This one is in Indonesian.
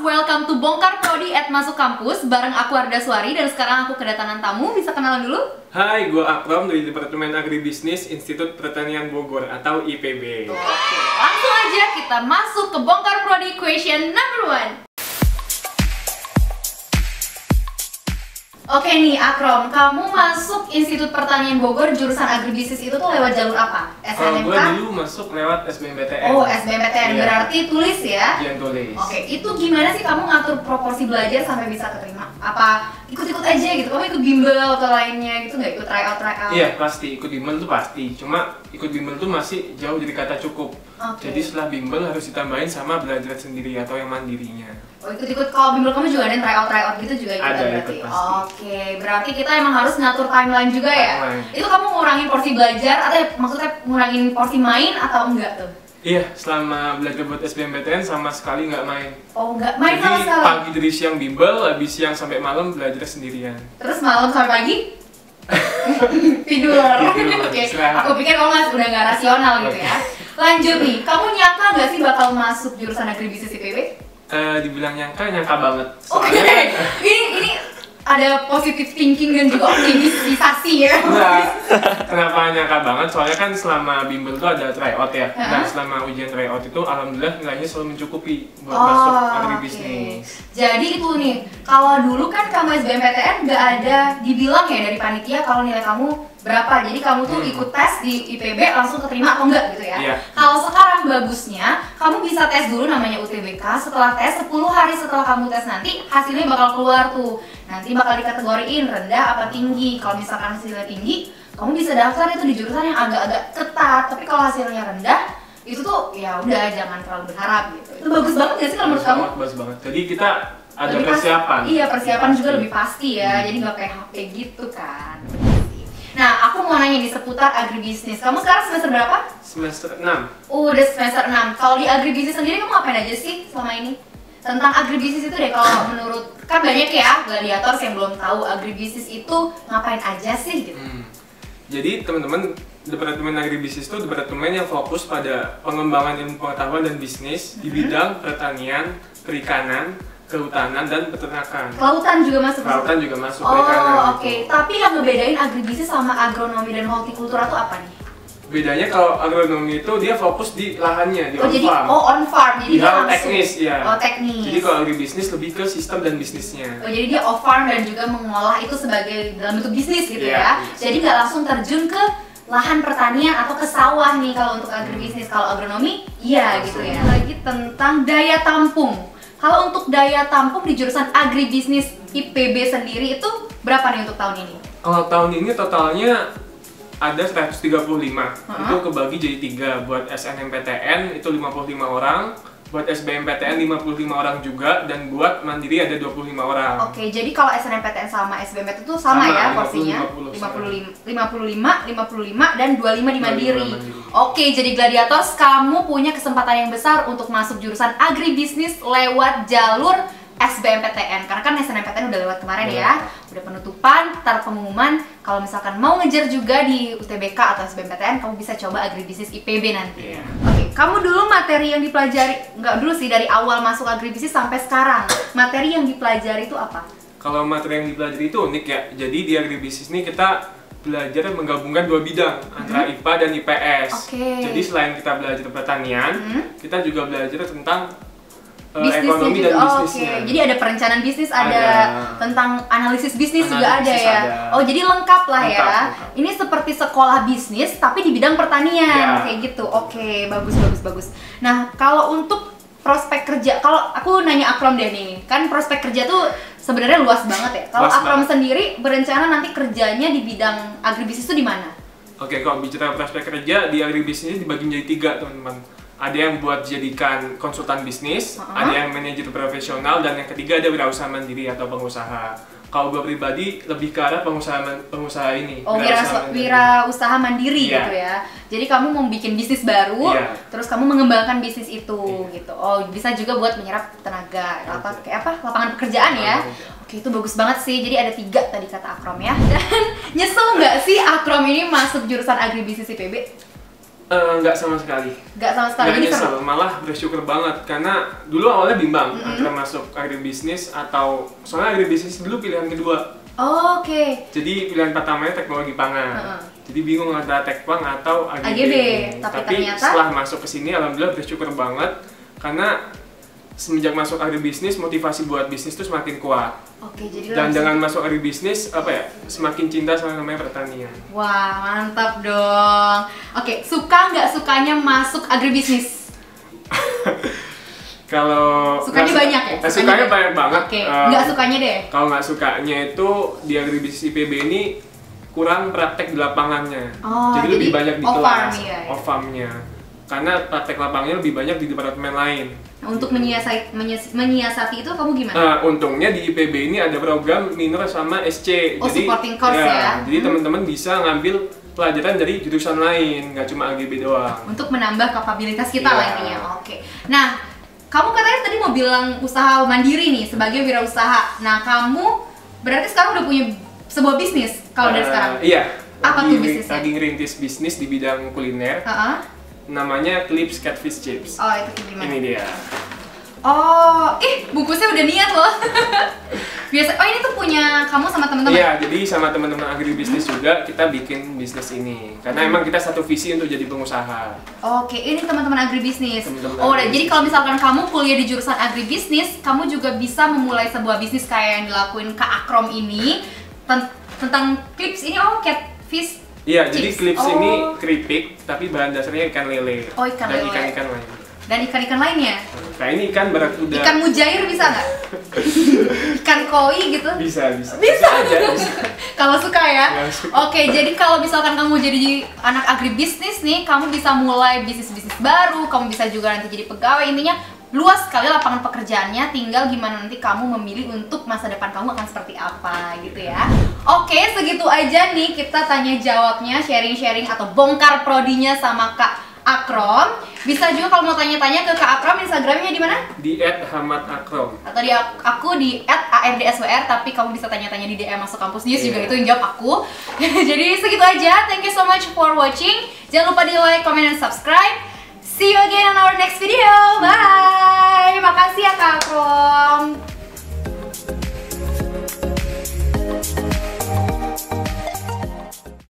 welcome to Bongkar Prodi at Masuk Kampus. Bareng aku Ardaswari dan sekarang aku kedatangan tamu. Bisa kenalan dulu? Hai, gue Akram dari Departemen Agribisnis Institut Pertanian Bogor atau IPB. Oke, langsung aja kita masuk ke Bongkar Prodi question number 1. Oke nih Akram, kamu masuk Institut Pertanian Bogor jurusan agribisnis itu tuh lewat jalur apa? Kalau SNMK? gue dulu masuk lewat SBMPTN. Oh, SBMPTN, Iya. berarti tulis ya? Ujian tulis. Oke, itu gimana sih kamu ngatur proporsi belajar sampai bisa keterima? Apa ikut-ikut aja gitu? Kamu ikut bimbel atau lainnya gitu nggak? Ikut tryout? Iya, pasti. Ikut bimbel tuh pasti. Cuma ikut bimbel tuh masih jauh dari kata cukup. Oke. Jadi setelah bimbel harus ditambahin sama belajar sendiri atau yang mandirinya. Oh, ikut-ikut. Kalau bimbel kamu juga ada tryout gitu juga ikut Ada, berarti? ikut pasti. Oke, berarti kita emang harus ngatur timeline juga ya? Timeline. Itu kamu ngurangin porsi belajar atau maksudnya ngurangin porsi main atau enggak tuh? Iya, selama belajar buat SBMPTN sama sekali nggak main. Oh, enggak main sama Jadi sekali? pagi dari siang bimbel, habis siang sampai malam belajar sendirian. Terus malam sampai pagi? Tidur. Tidur, Oke, istirahat. aku pikir kamu udah nggak rasional gitu ya. Lanjut nih, kamu nyangka nggak sih bakal masuk jurusan agribisnis IPB? Dibilang nyangka banget. Oke, Soalnya ini ada positive thinking dan juga optimisasi ya. Enggak. Kenapa nyangka banget? Soalnya kan selama bimbel tuh ada tryout ya. Nah, selama ujian tryout itu alhamdulillah nilainya selalu mencukupi buat masuk agribisnis. Jadi itu nih, kalau dulu kan kamu SBMPTN nggak ada dibilang ya dari panitia kalau nilai kamu berapa. Jadi kamu tuh ikut tes di IPB langsung keterima atau enggak gitu ya. Iya. Kalau sekarang bagusnya kamu bisa tes dulu namanya UTBK. Setelah tes 10 hari setelah kamu tes nanti hasilnya bakal keluar tuh. Nanti bakal dikategoriin rendah apa tinggi. Kalau misalkan hasilnya tinggi, kamu bisa daftar itu di jurusan yang agak-agak ketat. Tapi kalau hasilnya rendah, itu tuh ya udah jangan terlalu berharap gitu. Itu bagus banget gak sih kalau menurut kamu? Bagus banget. Jadi kita ada Lebih persiapan. Iya, persiapan juga lebih pasti ya. Jadi nggak kayak HP gitu kan. Nah, aku mau nanya di seputar agribisnis. Kamu sekarang semester berapa? Semester 6. Udah semester 6. Kalau di agribisnis sendiri kamu ngapain aja sih selama ini? Tentang agribisnis itu deh, kalau menurut kan banyak ya gladiator yang belum tahu agribisnis itu ngapain aja sih gitu. Jadi teman-teman, Departemen Agribisnis itu departemen yang fokus pada pengembangan ilmu pengetahuan dan bisnis di bidang pertanian, perikanan, kehutanan, dan peternakan. Kelautan juga masuk. Kelautan juga masuk perikanan. Oh, oke. Tapi yang ngebedain agribisnis sama agronomi dan hortikultura itu apa nih? Bedanya kalau agronomi itu dia fokus di lahannya, di Oh, on jadi farm. on farm. Jadi Di dia hal langsung. teknis, ya. Oh, teknis. Jadi kalau agribisnis lebih ke sistem dan bisnisnya. Oh, jadi dia off farm dan juga mengolah itu sebagai dalam bentuk bisnis gitu ya. Iya. Jadi nggak langsung terjun ke lahan pertanian atau ke sawah nih kalau untuk agribisnis. Kalau agronomi, iya gitu ya. Lagi tentang daya tampung. Kalau untuk daya tampung di jurusan agribisnis IPB sendiri itu berapa nih untuk tahun ini? Kalau tahun ini totalnya ada 135. Itu kebagi jadi 3. Buat SNMPTN itu 55 orang, buat SBMPTN 55 orang juga, dan buat Mandiri ada 25 orang. Oke, jadi kalau SNMPTN sama SBMPTN itu sama ya 50, porsinya? 55 dan 25 di 25 Mandiri. Mandiri. Oke, jadi Gladiators, kamu punya kesempatan yang besar untuk masuk jurusan agribisnis lewat jalur SBMPTN. Karena kan SNMPTN udah lewat kemarin ya. Udah penutupan, ntar pengumuman. Kalau misalkan mau ngejar juga di UTBK atau SBMPTN, kamu bisa coba agribisnis IPB nanti. Iya. Oke, kamu dulu materi yang dipelajari, nggak dulu sih, dari awal masuk agribisnis sampai sekarang, materi yang dipelajari itu apa? Kalau materi yang dipelajari itu unik ya. Jadi di agribisnis ini kita belajar menggabungkan 2 bidang, antara IPA dan IPS. Oke. Jadi selain kita belajar pertanian, kita juga belajar tentang Bisnisnya ekonomi juga. dan Oh, bisnisnya. oke. Jadi ada perencanaan bisnis, ada Ada. tentang analisis bisnis juga ada Analisis ya. ada. Oh, jadi lengkap lah ya. Lengkap. Ini seperti sekolah bisnis tapi di bidang pertanian Ya. kayak gitu. Oke, bagus. Nah, kalau untuk prospek kerja, kalau aku nanya Akram deh nih, kan prospek kerja tuh sebenarnya luas banget ya. Kalau Luas Akram banget. sendiri berencana nanti kerjanya di bidang agribisnis itu di mana? Oke, kalau bicara prospek kerja di agribisnis ini dibagi menjadi 3, teman-teman. Ada yang buat jadikan konsultan bisnis, ada yang manajer profesional, dan yang ketiga ada wirausaha mandiri atau pengusaha. Kalau gue pribadi lebih ke arah pengusaha ini. Oh, mandiri. wirausaha mandiri Iya. gitu ya. Jadi kamu mau bikin bisnis baru, Iya. terus kamu mengembangkan bisnis itu Iya. gitu. Oh, bisa juga buat menyerap tenaga, kayak apa? Lapangan pekerjaan ya. Oke, itu bagus banget sih. Jadi ada 3 tadi kata Akram ya. Dan nyesel nggak sih Akram ini masuk jurusan agribisnis IPB? Nggak sama sekali. Nggak sama sekali. Nggak Jadi nyesel, seru. malah bersyukur banget karena dulu awalnya bimbang antara masuk agribisnis atau soalnya agribisnis dulu pilihan kedua. Oh, oke. Jadi pilihan pertamanya teknologi pangan. Jadi bingung antara tekpang atau AGB. Tapi ternyata setelah masuk ke sini alhamdulillah bersyukur banget karena semenjak masuk agribisnis motivasi buat bisnis tuh semakin kuat. Oke, jadi Dan langsung. dengan masuk agribisnis apa ya? Semakin cinta sama namanya pertanian. Wah, mantap dong. Oke, suka nggak sukanya masuk agribisnis? Kalau Sukanya nggak banyak ya? Sukanya banyak banget. Oke, nggak sukanya deh. Kalau nggak sukanya itu di agribisnis IPB ini kurang praktek di lapangannya. Oh, jadi lebih banyak di off farm, kelas, iya. off farmnya. Karena praktek lapangnya lebih banyak di departemen lain. Nah, untuk menyiasati itu kamu gimana? Untungnya di IPB ini ada program minor sama SC. Oh, supporting course ya? Jadi teman-teman bisa ngambil pelajaran dari jurusan lain, nggak cuma AGB doang. Untuk menambah kapabilitas kita Iya. lah intinya. Oke. Nah, kamu katanya tadi mau bilang usaha mandiri nih sebagai wirausaha. Nah, kamu berarti sekarang udah punya sebuah bisnis kalau dari sekarang? Iya. Apa tuh bisnisnya? Lagi ngerintis bisnis di bidang kuliner. Namanya Clips Catfish Chips. Oh, itu gimana? Ini dia. Oh, bungkusnya udah niat loh. Biasa. Oh, ini tuh punya kamu sama teman-teman? Iya, jadi sama teman-teman agribisnis juga kita bikin bisnis ini. Karena emang kita satu visi untuk jadi pengusaha. Oke, ini teman-teman agribisnis. Teman-teman Oh, agribisnis. jadi kalau misalkan kamu kuliah di jurusan agribisnis, kamu juga bisa memulai sebuah bisnis kayak yang dilakuin Kak Akrom ini tentang clips ini. Oh, catfish. Iya, jadi Chips. clips Oh. ini keripik, tapi bahan dasarnya ikan lele. Oh, ikan dan lele. ikan-ikan lain. Dan ikan-ikan lainnya? Nah, ini ikan berat udah. Ikan mujair bisa nggak? Ikan koi gitu? Bisa. Bisa aja, bisa. Kalau suka ya? Kalau suka. Oke, jadi kalau misalkan kamu jadi anak agribisnis nih, kamu bisa mulai bisnis-bisnis baru, kamu bisa juga nanti jadi pegawai, intinya luas sekali lapangan pekerjaannya, tinggal gimana nanti kamu memilih untuk masa depan kamu akan seperti apa gitu ya. Oke, segitu aja nih kita tanya jawabnya, sharing-sharing atau bongkar prodinya sama Kak Akrom. Bisa juga kalau mau tanya-tanya ke Kak Akrom, Instagramnya di mana? Di @hamadakrom. Atau di aku di @ardswr, tapi kamu bisa tanya-tanya di DM Masuk Kampus News juga, itu yang jawab aku. Jadi segitu aja, thank you so much for watching. Jangan lupa di like, comment, dan subscribe. See you again on our next video. Bye!